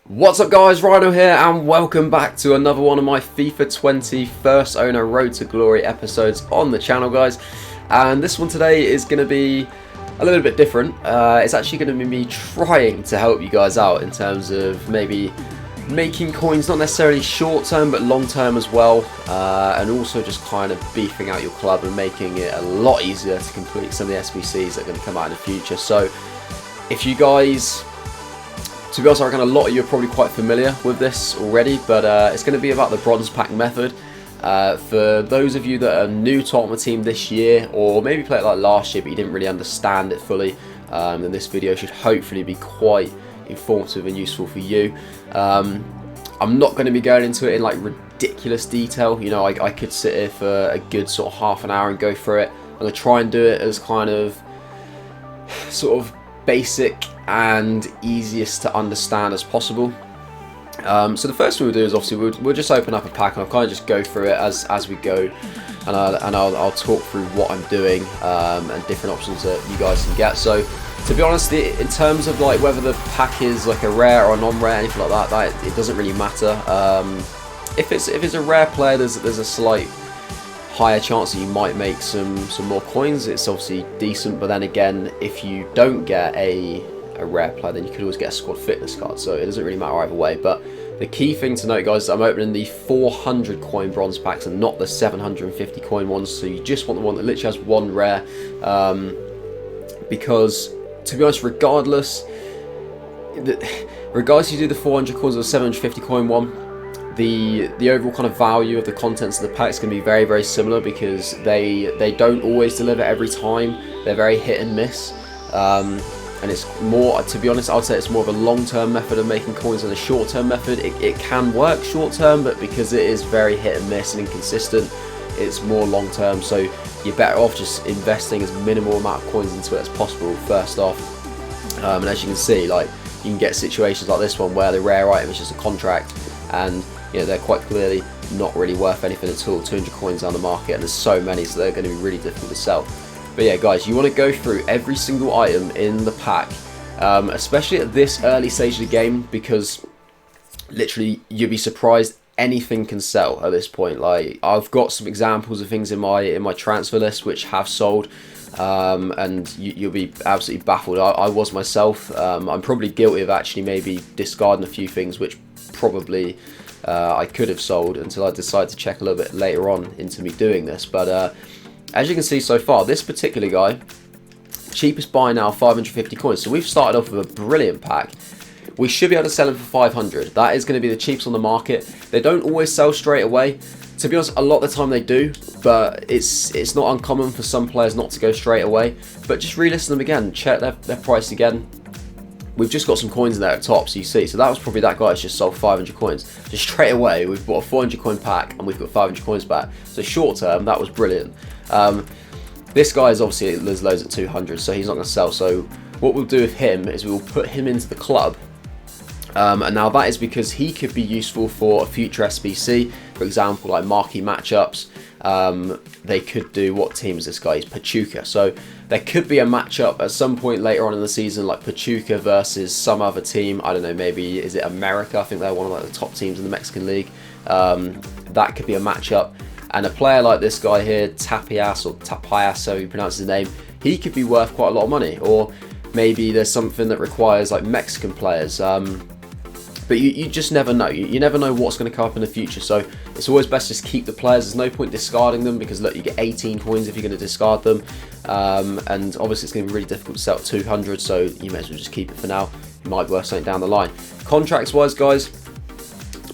What's up guys, Rhino here and welcome back to another one of my FIFA 20 First Owner Road to Glory episodes on the channel guys. And this one today is going to be a little bit different. It's actually going to be me trying to help you guys out in terms of maybe making coins, not necessarily short term but long term as well, and also just kind of beefing out your club and making it a lot easier to complete some of the SBCs that are going to come out in the future. So if you guys, to be honest, I reckon a lot of you are probably quite familiar with this already, but it's going to be about the bronze pack method. For those of you that are new to Ultimate Team this year, or maybe played it like last year but you didn't really understand it fully, then this video should hopefully be quite informative and useful for you. I'm not going to be going into it in like ridiculous detail. You know, I could sit here for a good sort of half an hour and go through it. I'm going to try and do it as kind of sort of basic and easiest to understand as possible. So the first thing we'll do is obviously we'll just open up a pack and I'll kind of just go through it as we go, and I'll talk through what I'm doing and different options that you guys can get. So to be honest, in terms of like whether the pack is like a rare or a non-rare, anything like that, it doesn't really matter. If it's a rare player, there's a slight higher chance that you might make some more coins. It's obviously decent, but then again, if you don't get a rare player, then you could always get a squad fitness card, so it doesn't really matter either way. But the key thing to note guys is that I'm opening the 400 coin bronze packs and not the 750 coin ones, so you just want the one that literally has one rare, because to be honest, regardless you do the 400 coins or the 750 coin one, the overall kind of value of the contents of the pack is going to be very, very similar, because they don't always deliver every time. They're very hit and miss, and it's more, to be honest, I would say it's more of a long-term method of making coins than a short-term method. It can work short-term, but because it is very hit and miss and inconsistent, it's more long-term. So you're better off just investing as minimal amount of coins into it as possible first off. And as you can see, like, you can get situations like this one where the rare item is just a contract, and you know, they're quite clearly not really worth anything at all. 200 coins on the market, and there's so many, so they're going to be really difficult to sell. But yeah guys, you want to go through every single item in the pack, especially at this early stage of the game, because literally you'll be surprised anything can sell at this point. Like, I've got some examples of things in my transfer list which have sold, and you'll be absolutely baffled. I was myself. I'm probably guilty of actually maybe discarding a few things which probably I could have sold until I decided to check a little bit later on into me doing this. But as you can see so far, this particular guy, cheapest buy now, 550 coins. So we've started off with a brilliant pack. We should be able to sell him for 500. That is going to be the cheapest on the market. They don't always sell straight away. To be honest, a lot of the time they do, but it's not uncommon for some players not to go straight away. But just re-listen them again, check their price again. We've just got some coins in there at the top, so you see. So that was probably that guy that's just sold 500 coins. Just straight away, we've bought a 400 coin pack and we've got 500 coins back. So short term, that was brilliant. This guy is obviously, there's loads at 200, so he's not going to sell. So what we'll do with him is we will put him into the club. And now that is because he could be useful for a future SBC, for example, like marquee matchups. They could do, what team is this guy? He's Pachuca. So there could be a matchup at some point later on in the season, like Pachuca versus some other team. I don't know, maybe is it America? I think they're one of like the top teams in the Mexican league. That could be a matchup. And a player like this guy here, Tapias, or Tapias, so he pronounces his name, he could be worth quite a lot of money. Or maybe there's something that requires like Mexican players. But you just never know. You never know what's going to come up in the future. So it's always best just keep the players. There's no point discarding them, because look, you get 18 coins if you're going to discard them. And obviously it's going to be really difficult to sell at 200, so you may as well just keep it for now. It might be worth something down the line. Contracts wise guys,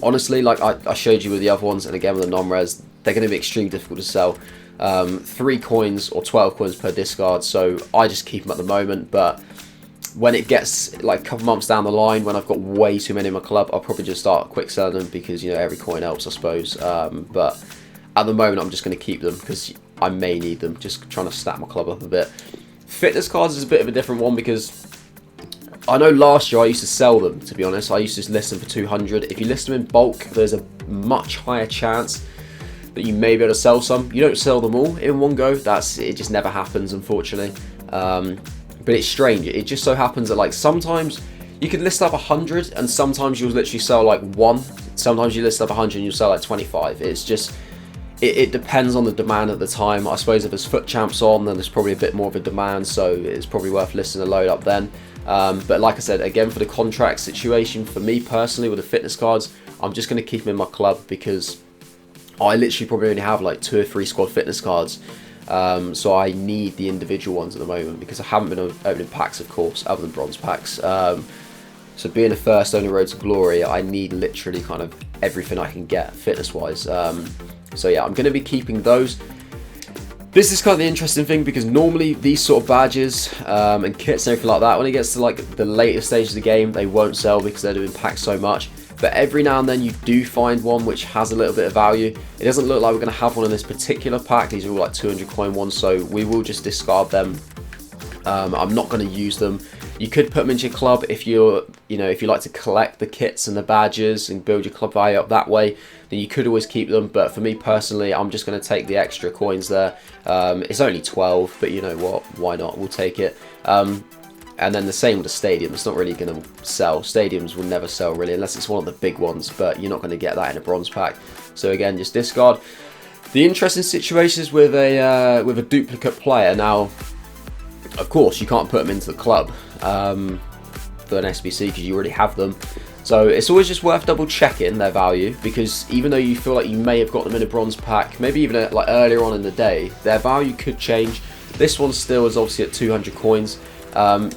honestly, like I showed you with the other ones, and again with the non-res, they're going to be extremely difficult to sell. 3 coins or 12 coins per discard, so I just keep them at the moment. But when it gets like a couple months down the line, when I've got way too many in my club, I'll probably just start quick selling them, because you know, every coin helps, I suppose. But at the moment I'm just going to keep them because I may need them, just trying to stack my club up a bit. Fitness cards is a bit of a different one, because I know last year I used to sell them, to be honest. I used to list them for 200. If you list them in bulk, there's a much higher chance that you may be able to sell some. You don't sell them all in one go. It just never happens, unfortunately. But it's strange. It just so happens that like sometimes you can list up 100, and sometimes you'll literally sell like 1. Sometimes you list up 100 and you'll sell like 25. It's just, it depends on the demand at the time. I suppose if there's FUT champs on, then there's probably a bit more of a demand, so it's probably worth listing a load up then. But like I said, again, for the contract situation, for me personally with the fitness cards, I'm just going to keep them in my club, because I literally probably only have like 2 or 3 squad fitness cards. So I need the individual ones at the moment, because I haven't been opening packs, of course, other than bronze packs. So being a first on the road to glory, I need literally kind of everything I can get fitness wise. So yeah, I'm going to be keeping those. This is kind of the interesting thing, because normally these sort of badges and kits and everything like that, when it gets to like the later stages of the game, they won't sell because they're doing packs so much. But every now and then you do find one which has a little bit of value. It doesn't look like we're going to have one in this particular pack. These are all like 200 coin ones, so we will just discard them. I'm not going to use them. You could put them into your club if you're, if you like to collect the kits and the badges and build your club value up that way. Then you could always keep them. But for me personally, I'm just going to take the extra coins there. It's only 12, but you know what? Why not? We'll take it. And then the same with the stadium. It's not really going to sell. Stadiums will never sell really, unless it's one of the big ones. But you're not going to get that in a bronze pack. So again, just discard. The interesting situation is with a duplicate player. Now, of course, you can't put them into the club for an SBC because you already have them. So it's always just worth double checking their value, because even though you feel like you may have got them in a bronze pack, maybe even like earlier on in the day, their value could change. This one still is obviously at 200 coins.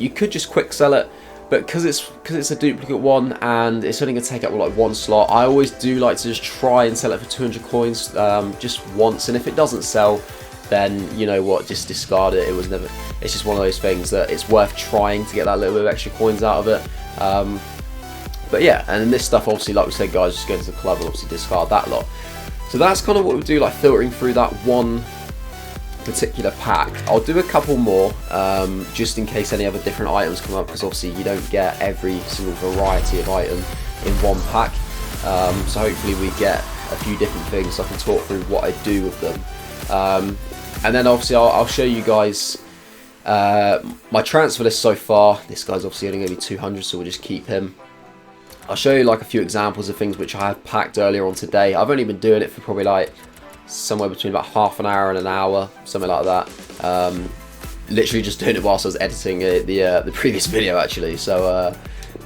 You could just quick sell it, but because it's a duplicate one and it's only going to take up like 1 slot, I always do like to just try and sell it for 200 coins just once. And if it doesn't sell, then you know what, just discard it. It's just one of those things that it's worth trying to get that little bit of extra coins out of it. But yeah, and then this stuff, obviously, like we said, guys, just go to the club and obviously discard that lot. So that's kind of what we do, like filtering through that one particular pack. I'll do a couple more just in case any other different items come up, because obviously you don't get every single variety of item in one pack. So hopefully we get a few different things so I can talk through what I do with them. And then obviously I'll show you guys my transfer list so far. This guy's obviously only going to be 200, so we'll just keep him. I'll show you like a few examples of things which I have packed earlier on today. I've only been doing it for probably like somewhere between about half an hour and an hour, something like that. Literally just doing it whilst I was editing the previous video actually. So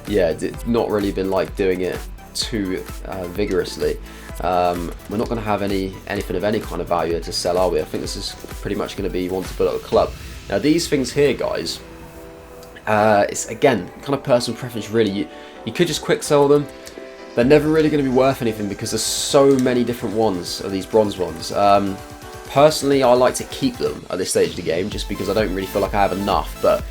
yeah, it's not really been like doing it too vigorously. We're not going to have anything of any kind of value to sell, are we? I think this is pretty much going to be one to build up a club. Now these things here, guys, it's again kind of personal preference really. You could just quick sell them. They're never really going to be worth anything because there's so many different ones of these bronze ones. Personally, I like to keep them at this stage of the game just because I don't really feel like I have enough. But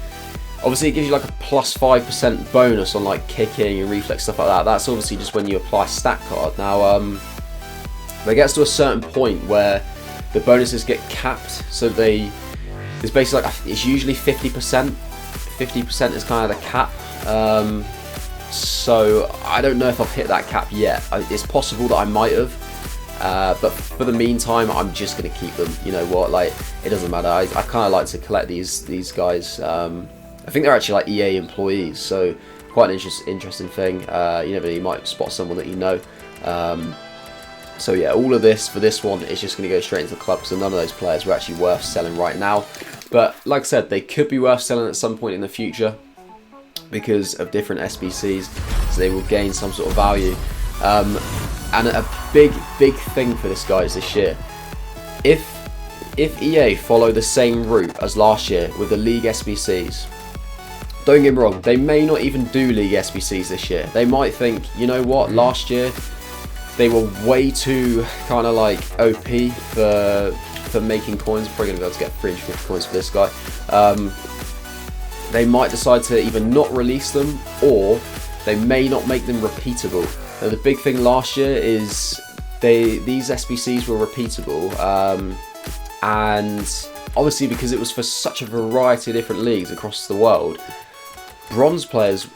obviously it gives you like a plus 5% bonus on like kicking and reflex, stuff like that. That's obviously just when you apply stat card. Now it gets to a certain point where the bonuses get capped, so it's basically like, it's usually 50%. 50% is kind of the cap. So I don't know if I've hit that cap yet. It's possible that I might have, but for the meantime, I'm just going to keep them. You know what? Like, it doesn't matter. I kind of like to collect these guys. I think they're actually like EA employees, so quite an interesting thing. You never know, you might spot someone that you know. So yeah, all of this for this one is just going to go straight into the club, so none of those players were actually worth selling right now. But like I said, they could be worth selling at some point in the future because of different SBCs, so they will gain some sort of value. And a big thing for this, guys, this year, if EA follow the same route as last year with the League SBCs, don't get me wrong, they may not even do League SBCs this year. They might think, you know what, last year they were way too kind of like OP for making coins. I'm probably going to be able to get 350 coins for this guy. They might decide to either not release them, or they may not make them repeatable. Now, the big thing last year is these SBCs were repeatable, and obviously because it was for such a variety of different leagues across the world, bronze players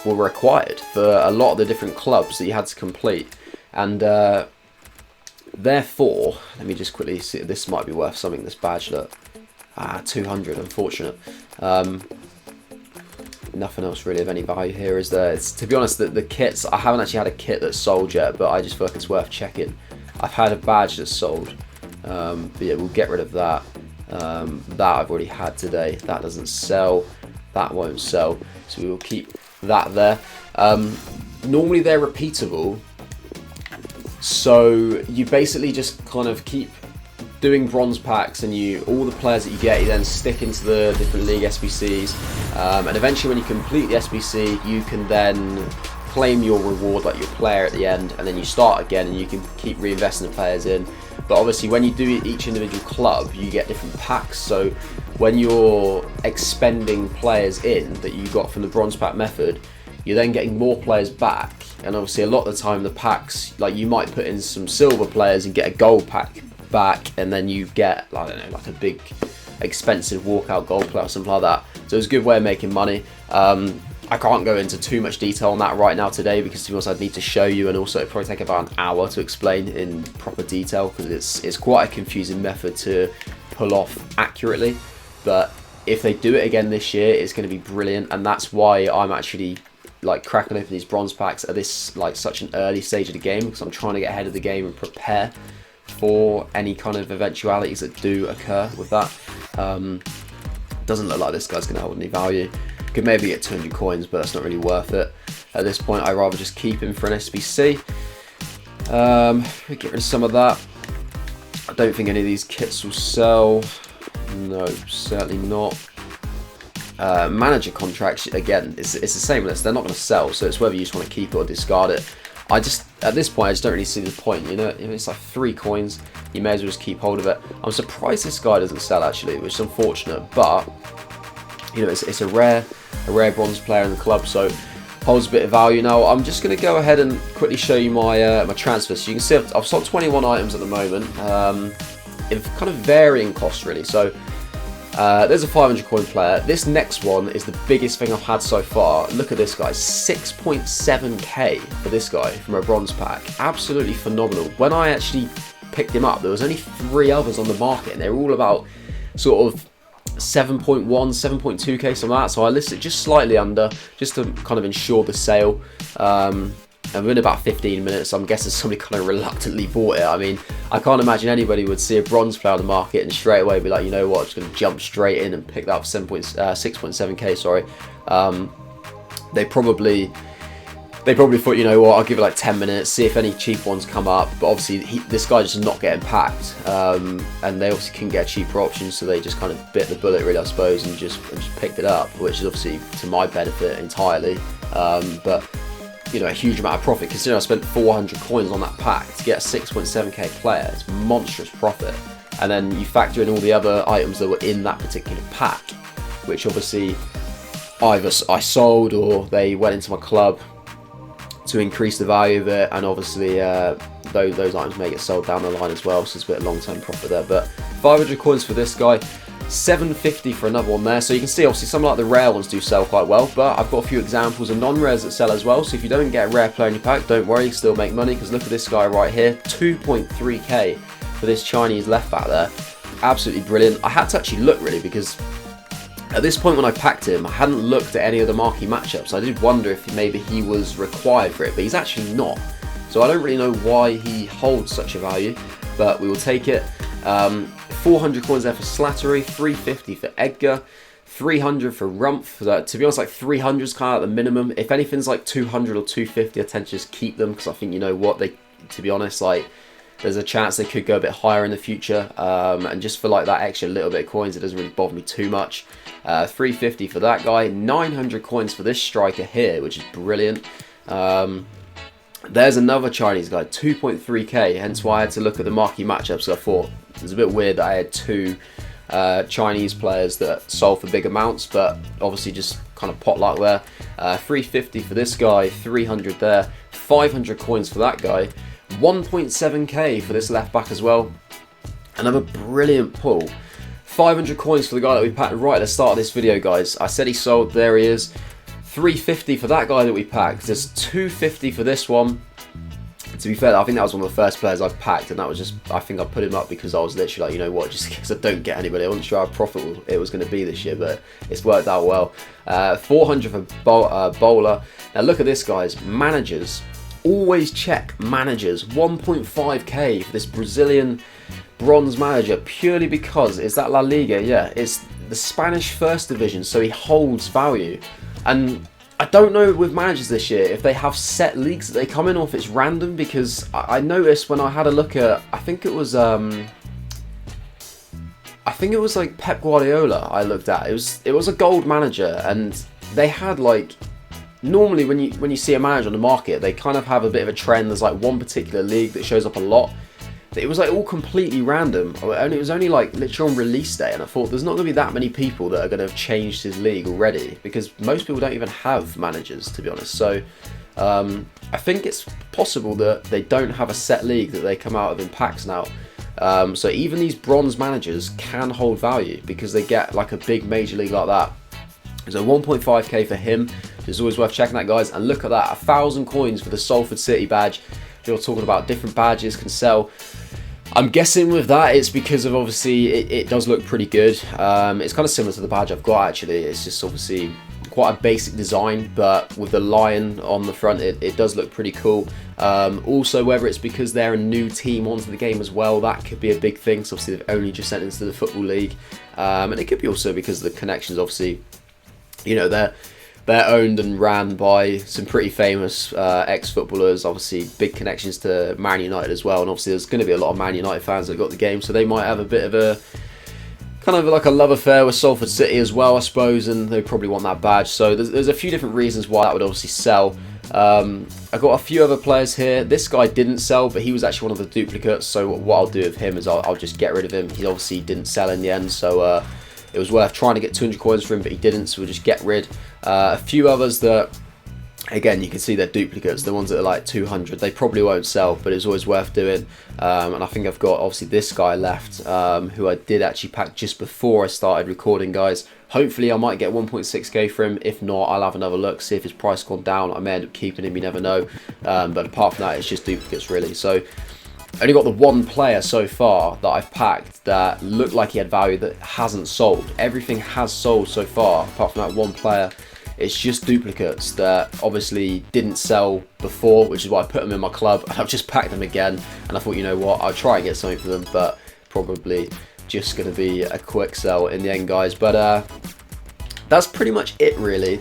were required for a lot of the different clubs that you had to complete. And therefore, let me just quickly see, this might be worth something, this badge, look. 200, unfortunate. nothing else really of any value here, is there? It's, to be honest, the kits, I haven't actually had a kit that's sold yet, but I just feel like it's worth checking. I've had a badge that's sold, but yeah, we'll get rid of that. That I've already had today. That doesn't sell. That won't sell, so we will keep that there. Normally they're repeatable, so you basically just kind of keep doing bronze packs, and all the players that you get, you then stick into the different league SBCs, and eventually when you complete the SBC, you can then claim your reward, like your player at the end, and then you start again and you can keep reinvesting the players in. But obviously when you do each individual club, you get different packs, so when you're expending players in that you got from the bronze pack method, you're then getting more players back. And obviously a lot of the time the packs, like you might put in some silver players and get a gold pack back, and then you get, I don't know, like a big expensive walkout gold player or something like that. So it's a good way of making money. I can't go into too much detail on that right now today, because to be honest I'd need to show you, and also it'd probably take about an hour to explain in proper detail, because it's quite a confusing method to pull off accurately. But if they do it again this year, it's going to be brilliant, and that's why I'm actually like cracking open these bronze packs at this like such an early stage of the game, because I'm trying to get ahead of the game and prepare for any kind of eventualities that do occur with that. Doesn't look like this guy's going to hold any value. Could maybe get 200 coins, but that's not really worth it at this point. I'd rather just keep him for an SBC. Get rid of some of that. I don't think any of these kits will sell. No, certainly not. Manager contracts, again, it's the same list. They're not going to sell, so it's whether you just want to keep it or discard it. At this point, I just don't really see the point, you know. It's like 3 coins, you may as well just keep hold of it. I'm surprised this guy doesn't sell, actually, which is unfortunate, but you know, it's a rare bronze player in the club, so holds a bit of value. Now I'm just going to go ahead and quickly show you my my transfers. So you can see I've sold 21 items at the moment, in kind of varying costs really. So there's a 500 coin player. This next one is the biggest thing I've had so far. Look at this guy, 6.7k for this guy from a bronze pack. Absolutely phenomenal. When I actually picked him up, there was only 3 others on the market, and they're all about sort of 7.1, 7.2k, something like that. So I listed just slightly under, just to kind of ensure the sale. And within about 15 minutes, I'm guessing somebody kind of reluctantly bought it. I mean, I can't imagine anybody would see a bronze player on the market and straight away be like, you know what, I'm just going to jump straight in and pick that up 6.7k. Sorry. They probably thought, you know what, I'll give it like 10 minutes, see if any cheap ones come up. But obviously, this guy just not getting packed, and they obviously couldn't get a cheaper option, so they just kind of bit the bullet, really, I suppose, and just picked it up, which is obviously to my benefit entirely. But you know, a huge amount of profit, considering I spent 400 coins on that pack to get a 6.7k player. It's monstrous profit. And then you factor in all the other items that were in that particular pack, which obviously either I sold or they went into my club to increase the value of it, and obviously those items may get sold down the line as well, so it's a bit of long-term profit there. But 500 coins for this guy, 750 for another one there. So you can see obviously some like the rare ones do sell quite well, but I've got a few examples of non-rares that sell as well. So if you don't get a rare player in your pack, don't worry, you still make money, because look at this guy right here, 2.3k for this Chinese left back there. Absolutely brilliant. I had to actually look really, because at this point when I packed him, I hadn't looked at any of the marquee matchups. I did wonder if maybe he was required for it, but he's actually not. So I don't really know why he holds such a value, but we will take it. 400 coins there for Slattery, 350 for Edgar, 300 for Rumpf. To be honest, like 300 is kind of like the minimum. If anything's like 200 or 250, I tend to just keep them, because I think, you know what, to be honest, like there's a chance they could go a bit higher in the future, and just for like that extra little bit of coins, it doesn't really bother me too much. 350 for that guy, 900 coins for this striker here, which is brilliant. There's another Chinese guy, 2.3k, hence why I had to look at the marquee matchups. So I thought it was a bit weird that I had 2 Chinese players that sold for big amounts, but obviously just kind of potluck there. 350 for this guy, 300 there, 500 coins for that guy, 1.7k for this left back as well. Another brilliant pull. 500 coins for the guy that we packed right at the start of this video, guys. I said he sold, there he is. 350 for that guy that we packed. There's 250 for this one. To be fair, I think that was one of the first players I've packed, and that was just, I think I put him up because I was literally like, you know what, just because I don't get anybody. I wasn't sure how profitable it was going to be this year, but it's worked out well. 400 for Bowler. Now look at this, guys. Managers. Always check managers. 1.5k for this Brazilian bronze manager, purely because it's that La Liga. Yeah, it's the Spanish first division, so he holds value. And I don't know with managers this year if they have set leagues that they come in, or if it's random, because I noticed when I had a look at, I think it was like Pep Guardiola I looked at. It was a gold manager, and they had like, normally when you see a manager on the market, they kind of have a bit of a trend. There's like one particular league that shows up a lot. It was like all completely random. It was only like literally on release day, and I thought there's not going to be that many people that are going to have changed his league already, because most people don't even have managers, to be honest. So I think it's possible that they don't have a set league that they come out of in packs now. So even these bronze managers can hold value because they get like a big major league like that. So 1.5k for him. It's always worth checking that, guys. And look at that, 1,000 coins for the Salford City badge. If you're talking about different badges can sell, I'm guessing with that it's because of, obviously it does look pretty good. It's kind of similar to the badge I've got actually. It's just obviously quite a basic design, but with the lion on the front, it does look pretty cool. Also, whether it's because they're a new team onto the game as well, that could be a big thing. So obviously they've only just sent into the Football League, and it could be also because of the connections. Obviously, you know, they're owned and ran by some pretty famous ex-footballers, obviously big connections to Man United as well, and obviously there's going to be a lot of Man United fans that got the game, so they might have a bit of a kind of like a love affair with Salford City as well, I suppose, and they probably want that badge. So there's a few different reasons why that would obviously sell. I've got a few other players here. This guy didn't sell, but he was actually one of the duplicates, so what I'll do with him is I'll just get rid of him. He obviously didn't sell in the end, so it was worth trying to get 200 coins for him, but he didn't, so we'll just get rid. A few others that, again, you can see they're duplicates. The ones that are like 200, they probably won't sell, but it's always worth doing. And I think I've got, obviously, this guy left, who I did actually pack just before I started recording, guys. Hopefully, I might get 1.6k for him. If not, I'll have another look, see if his price gone down. I may end up keeping him, you never know. But apart from that, it's just duplicates, really. So only got the one player so far that I've packed that looked like he had value that hasn't sold. Everything has sold so far, apart from that one player. It's just duplicates that obviously didn't sell before, which is why I put them in my club. And I've just packed them again, and I thought, you know what, I'll try and get something for them, but probably just going to be a quick sell in the end, guys. But that's pretty much it, really.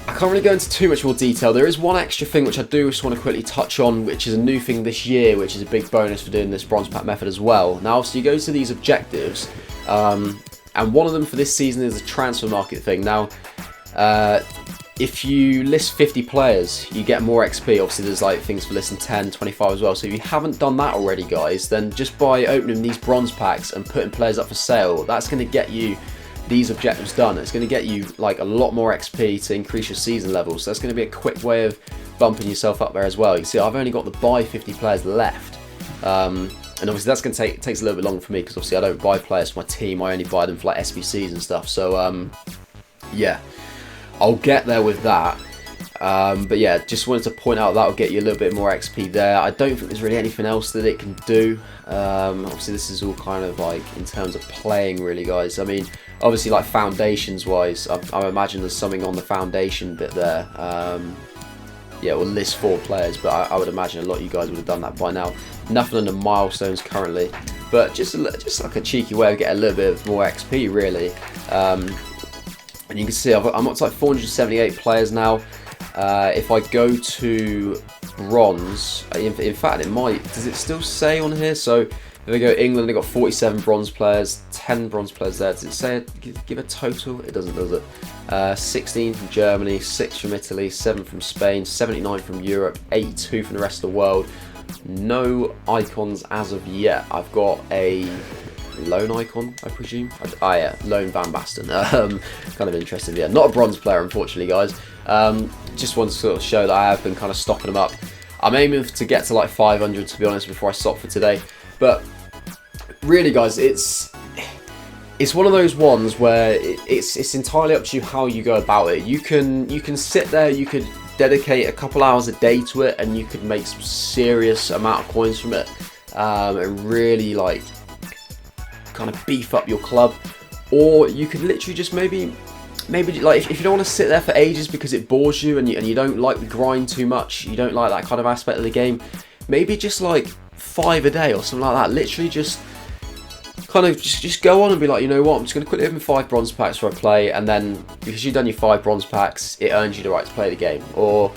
I can't really go into too much more detail. There is one extra thing which I do just want to quickly touch on, which is a new thing this year, which is a big bonus for doing this bronze pack method as well. Now, obviously, you go to these objectives, and one of them for this season is a transfer market thing. Now, if you list 50 players, you get more XP. Obviously, there's like things for listing 10, 25 as well. So if you haven't done that already, guys, then just by opening these bronze packs and putting players up for sale, that's going to get you these objectives done. It's going to get you like a lot more XP to increase your season levels. So that's going to be a quick way of bumping yourself up there as well. You see, I've only got the buy 50 players left. And obviously that's going to takes a little bit longer for me, because obviously I don't buy players for my team. I only buy them for like SBCs and stuff. So yeah, I'll get there with that. But yeah, just wanted to point out that'll get you a little bit more XP there. I don't think there's really anything else that it can do. Obviously this is all kind of like in terms of playing, really, guys. I mean, obviously like foundations wise, I imagine there's something on the foundation bit there. Yeah, we'll list 4 players, but I would imagine a lot of you guys would have done that by now. Nothing on the milestones currently, but just like a cheeky way of getting a little bit more XP, really. And you can see I'm up to like 478 players now. If I go to bronze, in fact it might, does it still say on here? So if we go England, they got 47 bronze players, 10 bronze players there. Does it say, give a total? It doesn't, does it? 16 from Germany, 6 from Italy, 7 from Spain, 79 from Europe, 82 from the rest of the world. No icons as of yet. I've got a lone icon, I presume. Ah, yeah, lone Van Basten. Kind of interesting. Yeah, not a bronze player, unfortunately, guys. Just wanted to sort of show that I have been kind of stocking them up. I'm aiming to get to like 500, to be honest, before I stop for today. But really, guys, it's one of those ones where it's entirely up to you how you go about it. You can sit there, you could dedicate a couple hours a day to it, and you could make some serious amount of coins from it, and really like kind of beef up your club. Or you could literally just maybe like if you don't want to sit there for ages because it bores you, and you don't like the grind too much, you don't like that kind of aspect of the game, maybe just like 5 a day or something like that. Literally just kind of just go on and be like, you know what, I'm just going to quickly open 5 bronze packs for a play, and then because you've done your 5 bronze packs, it earns you the right to play the game. Or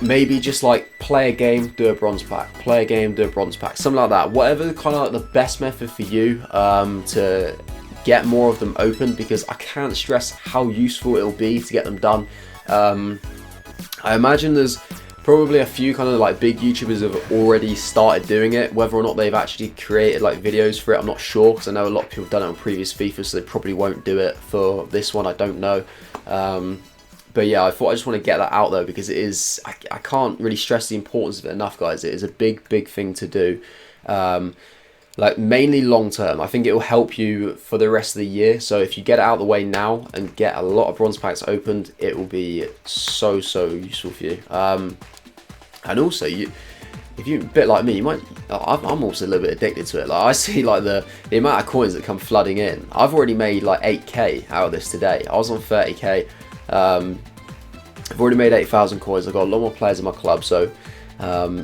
maybe just like play a game, do a bronze pack, play a game, do a bronze pack, something like that. Whatever kind of like the best method for you to get more of them open, because I can't stress how useful it'll be to get them done. I imagine there's probably a few kind of like big YouTubers have already started doing it. Whether or not they've actually created like videos for it, I'm not sure, because I know a lot of people have done it on previous FIFA, so they probably won't do it for this one, I don't know. But yeah, I thought I just want to get that out there, because it is, I can't really stress the importance of it enough, guys. It is a big thing to do. Like mainly long term. I think it will help you for the rest of the year. So if you get it out of the way now and get a lot of bronze packs opened, it will be so useful for you. And also, if you're a bit like me, you might. I'm also a little bit addicted to it. Like I see like the amount of coins that come flooding in. I've already made like 8k out of this today. I was on 30k. I've already made 8,000 coins. I've got a lot more players in my club, so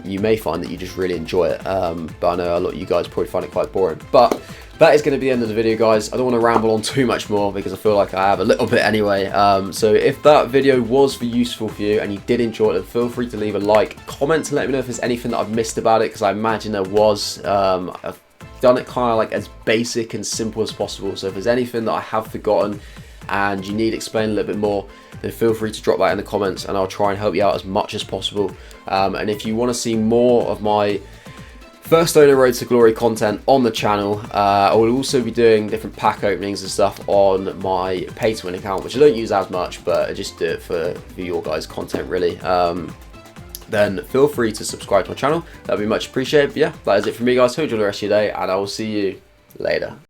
you may find that you just really enjoy it, but I know a lot of you guys probably find it quite boring. But that is going to be the end of the video, guys. I don't want to ramble on too much more, because I feel like I have a little bit anyway. So if that video was useful for you and you did enjoy it, then feel free to leave a like, comment to let me know if there's anything that I've missed about it, because I imagine there was. I've done it kind of like as basic and simple as possible, so if there's anything that I have forgotten and you need explained a little bit more, then feel free to drop that in the comments, and I'll try and help you out as much as possible. And if you want to see more of my First Owner Road to Glory content on the channel, I will also be doing different pack openings and stuff on my pay to win account, which I don't use as much, but I just do it for your guys' content really. Then feel free to subscribe to my channel, that'd be much appreciated. But yeah, that is it from me, guys. Hope you enjoy the rest of your day, and I will see you later.